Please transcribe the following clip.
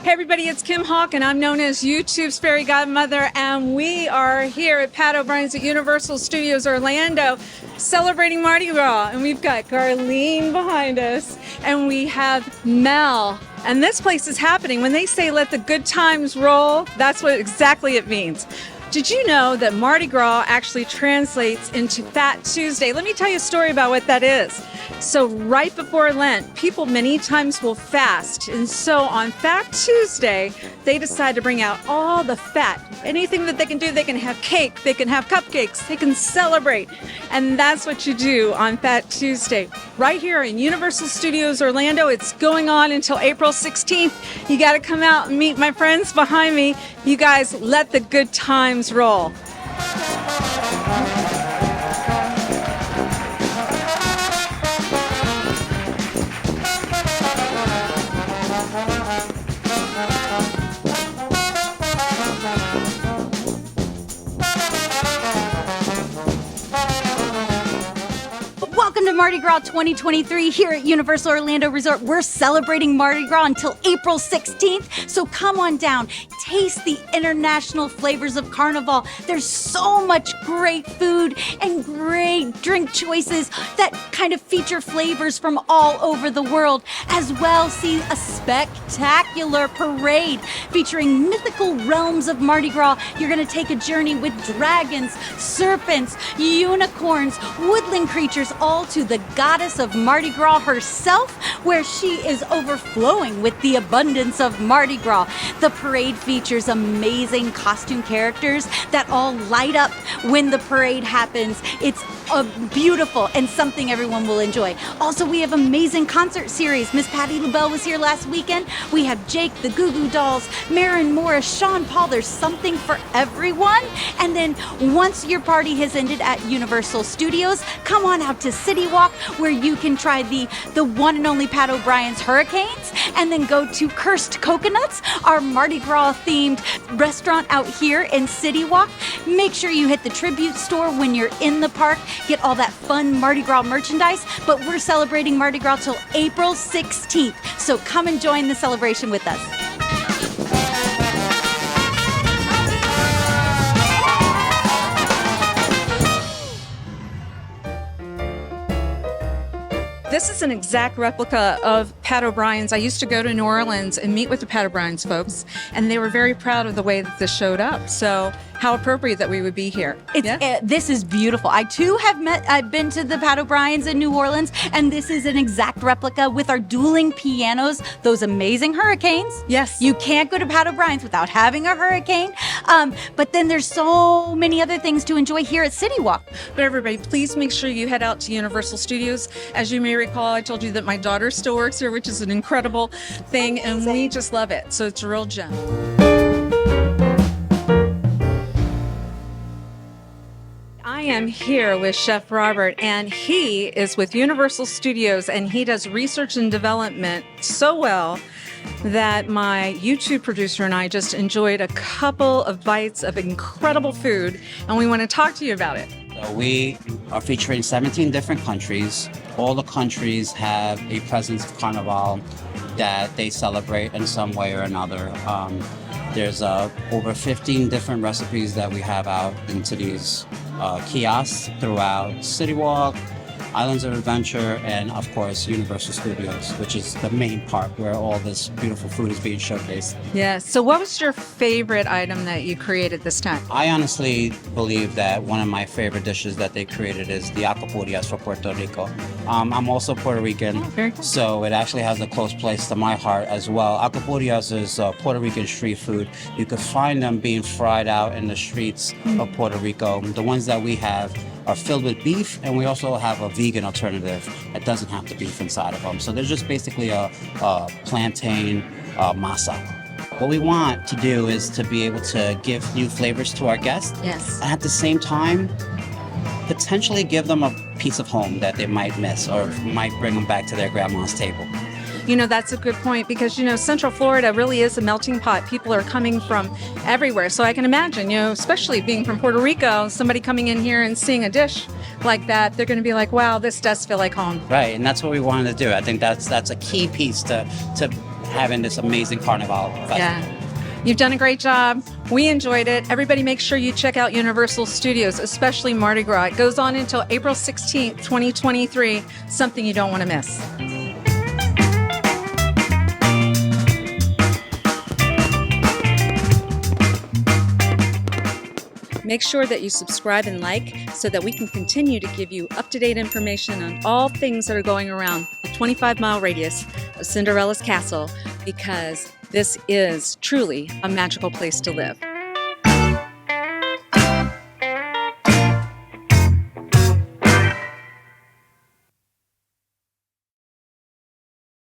Hey everybody, it's Kim Hawk and I'm known as YouTube's Fairy Godmother, and we are here at Pat O'Brien's at Universal Studios Orlando celebrating Mardi Gras, and we've got Garlene behind us and we have Mel. And this place is happening. When they say let the good times roll, that's what exactly it means. Did you know that Mardi Gras actually translates into Fat Tuesday? Let me tell you a story about what that is. So right before Lent, people many times will fast. And so on Fat Tuesday, they decide to bring out all the fat. Anything that they can do, they can have cake, they can have cupcakes, they can celebrate. And that's what you do on Fat Tuesday. Right here in Universal Studios Orlando, it's going on until April 16th. You got to come out and meet my friends behind me. You guys, let the good times roll. Welcome to Mardi Gras 2023 here at Universal Orlando Resort. We're celebrating Mardi Gras until April 16th, so come on down. Taste the international flavors of Carnival. There's so much great food and great drink choices that kind of feature flavors from all over the world. As well, see a spectacular parade featuring mythical realms of Mardi Gras. You're going to take a journey with dragons, serpents, unicorns, woodland creatures, all to the goddess of Mardi Gras herself, where she is overflowing with the abundance of Mardi Gras. The parade features amazing costume characters that all light up when the parade happens. It's beautiful and something everyone will enjoy. Also, we have amazing concert series. Miss Patti LaBelle was here last weekend. We have Jake, the Goo Goo Dolls, Maren Morris, Sean Paul. There's something for everyone. And then once your party has ended at Universal Studios, come on out to CityWalk, where you can try the one and only Pat O'Brien's Hurricanes, and then go to Cursed Coconuts, our Mardi Gras themed restaurant out here in CityWalk. Make sure you hit the tribute store when you're in the park. Get all that fun Mardi Gras merchandise, but we're celebrating Mardi Gras till April 16th. So come and join the celebration with us. This is an exact replica of Pat O'Brien's. I used to go to New Orleans and meet with the Pat O'Brien's folks, and they were very proud of the way that this showed up. So how appropriate that we would be here. This is beautiful. I too I've been to the Pat O'Brien's in New Orleans, and this is an exact replica with our dueling pianos, those amazing hurricanes. Yes. You can't go to Pat O'Brien's without having a hurricane. But then there's so many other things to enjoy here at CityWalk. But everybody, please make sure you head out to Universal Studios. As you may recall, I told you that my daughter still works here, which is an incredible thing, and we just love it. So it's a real gem. I am here with Chef Robert, and he is with Universal Studios, and he does research and development so well that my YouTube producer and I just enjoyed a couple of bites of incredible food, and we want to talk to you about it. So we are featuring 17 different countries. All the countries have a presence of Carnival that they celebrate in some way or another. There's over 15 different recipes that we have out into these kiosks throughout CityWalk, Islands of Adventure, and of course Universal Studios, which is the main park where all this beautiful food is being showcased. Yes. So what was your favorite item that you created this time? I honestly believe that one of my favorite dishes that they created is the alcapurias for Puerto Rico. I'm also Puerto Rican, so it actually has a close place to my heart as well. Alcapurias is Puerto Rican street food. You could find them being fried out in the streets of Puerto Rico. The ones that we have are filled with beef, and we also have a vegan alternative that doesn't have the beef inside of them. So they're just basically a plantain masa. What we want to do is to be able to give new flavors to our guests. Yes. And at the same time, potentially give them a piece of home that they might miss or might bring them back to their grandma's table. You know, that's a good point because, you know, Central Florida really is a melting pot. People are coming from everywhere. So I can imagine, you know, especially being from Puerto Rico, somebody coming in here and seeing a dish like that, they're going to be like, wow, this does feel like home. Right. And that's what we wanted to do. I think that's a key piece to having this amazing Carnival festival. Yeah. You've done a great job. We enjoyed it. Everybody make sure you check out Universal Studios, especially Mardi Gras. It goes on until April 16th, 2023. Something you don't want to miss. Make sure that you subscribe and like so that we can continue to give you up-to-date information on all things that are going around the 25-mile radius of Cinderella's castle, because this is truly a magical place to live.